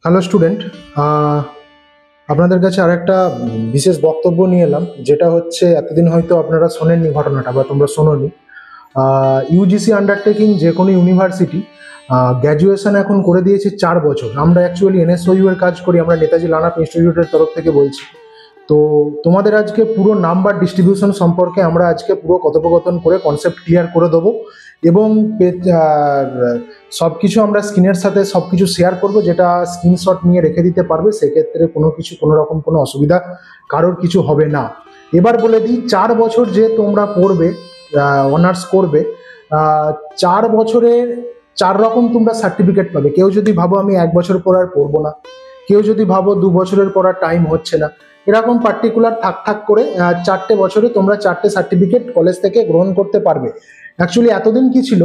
Hello student, আপনাদের কাছে আরেকটা বিশেষ বক্তব্য নিয়ে এলাম, যেটা হচ্ছে এতদিন হয়তো আপনারা শোনেননি ঘটনাটা বা তোমরা শোনোনি। ইউজিসি আন্ডারটেকিং যে কোনো ইউনিভার্সিটি গ্র্যাজুয়েশন এখন করে দিয়েছে 4 বছর। আমরা অ্যাকচুয়ালি এনএসওইউ এর কাজ করি, আমরা নেতাজি লানাপ ইনস্টিটিউটের তরফ থেকে বলছি। তো তোমাদের আজকে পুরো নাম্বার ডিস্ট্রিবিউশন সম্পর্কে আমরা আজকে পুরো কথোপকথন করে কনসেপ্ট ক্লিয়ার করে দেবো এবং সব কিছু আমরা স্ক্রিনের সাথে সব কিছু শেয়ার করবো, যেটা স্ক্রিনশট নিয়ে রেখে দিতে পারবে। সেক্ষেত্রে কোনো রকম কোনো অসুবিধা কারোর কিছু হবে না। এবার বলে দিই, 4 বছর যে তোমরা পড়বে, অনার্স করবে, 4 বছরের 4 রকম তোমরা সার্টিফিকেট পাবে। কেউ যদি ভাবো আমি 1 বছর পর আর পড়বো না, কেউ যদি ভাবো 2 বছরের পর আর টাইম হচ্ছে না, এরকম পার্টিকুলার থাক করে 4টে বছরে তোমরা 4টে সার্টিফিকেট কলেজ থেকে গ্রহণ করতে পারবে। অ্যাকচুয়ালি এতদিন কি ছিল,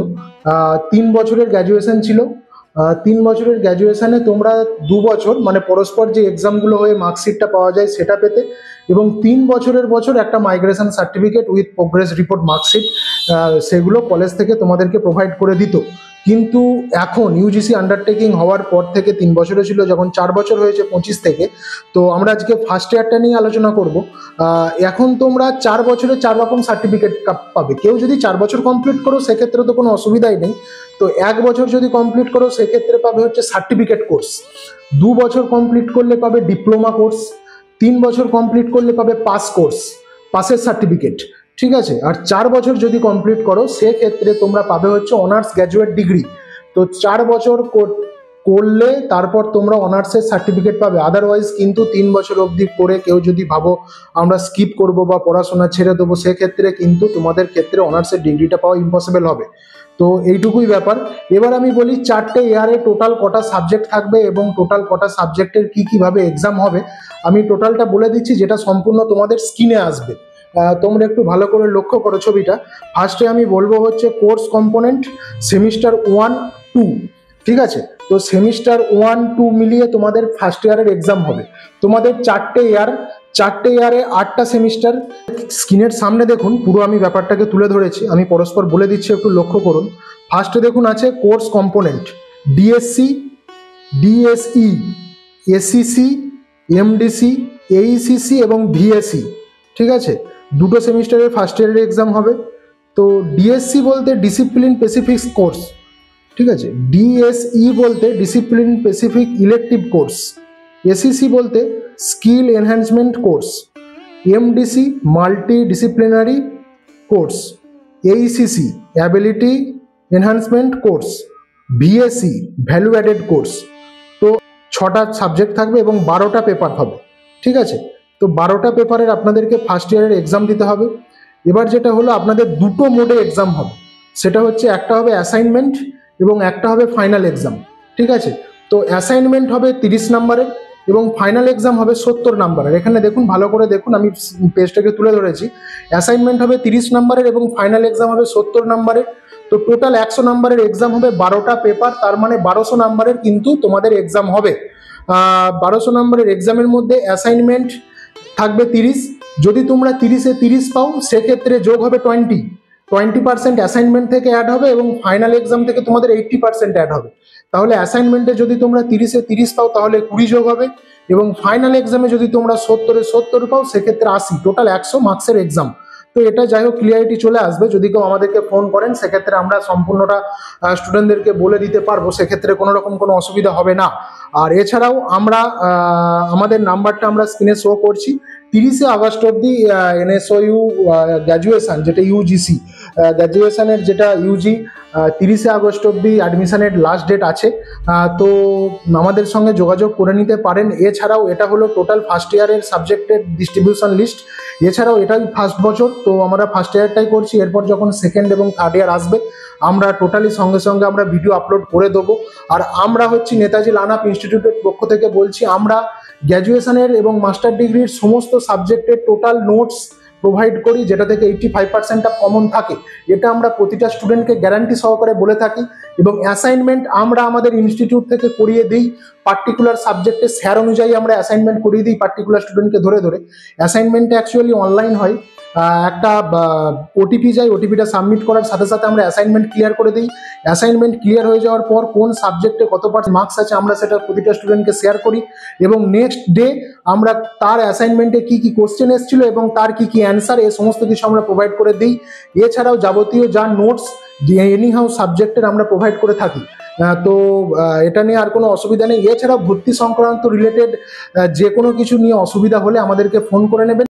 3 বছরের গ্র্যাজুয়েশন ছিল। 3 বছরের গ্র্যাজুয়েশনে তোমরা 2 বছর মানে পরস্পর যে এক্সামগুলো হয়ে মার্কশিটটা পাওয়া যায় সেটা পেতে, এবং 3 বছরের বছর একটা migration certificate with progress report marksheet, সেগুলো কলেজ থেকে তোমাদেরকে প্রোভাইড করে দিত। কিন্তু এখন ইউজিসি আন্ডারটেকিং হওয়ার পর থেকে 3 বছরে ছিল, যখন 4 বছর হয়েছে 25 থেকে। তো আমরা আজকে ফার্স্ট ইয়ারটা নিয়ে আলোচনা করব। এখন তোমরা 4 বছরে 4 রকম সার্টিফিকেট পাবে। কেউ যদি 4 বছর কমপ্লিট করো সেক্ষেত্রে তো কোনো অসুবিধাই নেই। তো 1 বছর যদি কমপ্লিট করো সেক্ষেত্রে পাবে হচ্ছে সার্টিফিকেট কোর্স। 2 বছর কমপ্লিট করলে পাবে ডিপ্লোমা কোর্স। 3 বছর কমপ্লিট করলে পাবে পাসের সার্টিফিকেট। ঠিক আছে। আর 4 বছর যদি কমপ্লিট করো সেক্ষেত্রে তোমরা পাবে হচ্ছে অনার্স গ্র্যাজুয়েট ডিগ্রি। তো 4 বছর করলে তারপর তোমরা অনার্সের সার্টিফিকেট পাবে। আদারওয়াইজ কিন্তু 3 বছর অবধি করে কেউ যদি ভাবো আমরা স্কিপ করব বা পড়াশোনা ছেড়ে দেবো, সেক্ষেত্রে কিন্তু তোমাদের ক্ষেত্রে অনার্সের ডিগ্রিটা পাওয়া ইম্পসিবল হবে। তো এইটুকুই ব্যাপার। এবার আমি বলি 4টে ইয়ারে টোটাল কটা সাবজেক্ট থাকবে এবং টোটাল কটা সাবজেক্টের কিভাবে এক্সাম হবে আমি টোটালটা বলে দিচ্ছি, যেটা সম্পূর্ণ তোমাদের স্ক্রিনে আসবে। তোমরা একটু ভালো করে লক্ষ্য করো ছবিটা। ফার্স্টে আমি বলবো হচ্ছে কোর্স কম্পোনেন্ট সেমিস্টার 1-2। ঠিক আছে। তো সেমিস্টার 1-2 মিলিয়ে তোমাদের ফার্স্ট ইয়ারের এক্সাম হবে। তোমাদের 4টে ইয়ারে 8টা সেমিস্টার। স্ক্রিনের সামনে দেখুন, পুরো আমি ব্যাপারটাকে তুলে ধরেছি, আমি পরস্পর বলে দিচ্ছি, একটু লক্ষ্য করুন। ফার্স্টে দেখুন আছে course component, DSC, DSE, SCC, MDC, এইসিসি এবং ভিএসসি। ঠিক আছে। 2টো সেমিস্টারের ফার্স্ট ইয়ারের এক্সাম হবে। তো ডিএসসি বলতে ডিসিপ্লিন স্পেসিফিক কোর্স। ঠিক আছে। ডিএসই বলতে discipline specific elective course. SEC বলতে skill enhancement course. MDC multi disciplinary course. AECC ability enhancement course. VSC value added course. তো 6টা সাবজেক্ট থাকবে এবং 12টা পেপার হবে। ঠিক আছে। তো 12টা পেপারের আপনাদেরকে ফার্স্ট ইয়ারের এক্সাম দিতে হবে। এবার যেটা হলো, আপনাদের 2টো মোডে এক্সাম হবে। সেটা হচ্ছে একটা হবে অ্যাসাইনমেন্ট এবং একটা হবে ফাইনাল এক্সাম। ঠিক আছে। তো অ্যাসাইনমেন্ট হবে 30 নম্বরের এবং ফাইনাল এক্সাম হবে 70 নম্বরের। এখানে দেখুন, ভালো করে দেখুন, আমি পেজটাকে তুলে ধরেছি। অ্যাসাইনমেন্ট হবে 30 নম্বরের এবং ফাইনাল এক্সাম হবে 70 নম্বরের। তো টোটাল 100 নম্বরের এক্সাম হবে, 12টা পেপার, তার মানে 1200 নম্বরের কিন্তু তোমাদের এক্সাম হবে। 1200 নম্বরের এক্সামের মধ্যে অ্যাসাইনমেন্ট থাকবে 30। যদি তোমরা 30-এ 30 পাও সেক্ষেত্রে যোগ হবে 20% অ্যাসাইনমেন্ট থেকে অ্যাড হবে এবং ফাইনাল এক্সাম থেকে তোমাদের 80% অ্যাড হবে। তাহলে অ্যাসাইনমেন্টে যদি তোমরা 30-এ 30 পাও তাহলে 20 যোগ হবে, এবং ফাইনাল এক্সামে যদি তোমরা 70-এ 70 পাও সেক্ষেত্রে 80, টোটাল 100 মার্কসের এক্সাম। তো এটা যাই হোক ক্লিয়ারিটি চলে আসবে। যদি কেউ আমাদেরকে ফোন করেন সেক্ষেত্রে আমরা সম্পূর্ণটা স্টুডেন্টদেরকে বলে দিতে পারবো, সেক্ষেত্রে কোনো রকম কোনো অসুবিধা হবে না। আর এছাড়াও আমরা আমাদের নাম্বারটা আমরা স্ক্রিনে শো করছি। 30শে আগস্ট অবধি এনএসওইউ গ্র্যাজুয়েশন, যেটা ইউজিসি গ্র্যাজুয়েশনের যেটা ইউজি, 30শে আগস্ট অবধি অ্যাডমিশনের লাস্ট ডেট আছে। তো আমাদের সঙ্গে যোগাযোগ করে নিতে পারেন। এছাড়াও এটা হলো টোটাল ফার্স্ট ইয়ারের সাবজেক্টের ডিস্ট্রিবিউশন লিস্ট। এছাড়াও এটাই ফার্স্ট বছর, তো আমরা ফার্স্ট ইয়ারটাই করছি। এরপর যখন সেকেন্ড এবং থার্ড ইয়ার আসবে আমরা টোটালি সঙ্গে সঙ্গে আমরা ভিডিও আপলোড করে দেবো। আর আমরা হচ্ছি নেতাজি লানাপ ইনস্টিটিউটের পক্ষ থেকে বলছি, আমরা গ্র্যাজুয়েশনের এবং মাস্টার ডিগ্রির সমস্ত সাবজেক্টের টোটাল নোটস প্রোভাইড করি, যেটা থেকে 85% কমন থাকে। এটা আমরা প্রতিটা স্টুডেন্টকে গ্যারান্টি সহকারে বলে থাকি। এবং অ্যাসাইনমেন্ট আমরা আমাদের ইনস্টিটিউট থেকে করিয়ে দিই, পার্টিকুলার সাবজেক্টের স্যার অনুযায়ী আমরা অ্যাসাইনমেন্ট করিয়ে দিই পার্টিকুলার স্টুডেন্টকে ধরে ধরে। অ্যাসাইনমেন্টটা অ্যাকচুয়ালি অনলাইন হয়, একটা ওটিপি যায়, ওটিপিটা সাবমিট করার সাথে সাথে আমরা অ্যাসাইনমেন্ট ক্লিয়ার করে দিই। অ্যাসাইনমেন্ট ক্লিয়ার হয়ে যাওয়ার পর কোন সাবজেক্টে কত পার্সেন্ট মার্কস আছে আমরা সেটা প্রতিটা স্টুডেন্টকে শেয়ার করি, এবং নেক্সট ডে আমরা তার অ্যাসাইনমেন্টে কি কি কোশ্চেন এসেছিল এবং তার কি কি অ্যান্সার, এই সমস্ত কিছু আমরা প্রোভাইড করে দিই। এছাড়াও যাবতীয় যা নোটস এনি হাউ সাবজেক্টের আমরা প্রোভাইড করে থাকি। তো এটা নিয়ে আর কোনো অসুবিধা নেই। এছাড়াও ভর্তি সংক্রান্ত রিলেটেড যে কোনো কিছু নিয়ে অসুবিধা হলে আমাদেরকে ফোন করে নেবেন।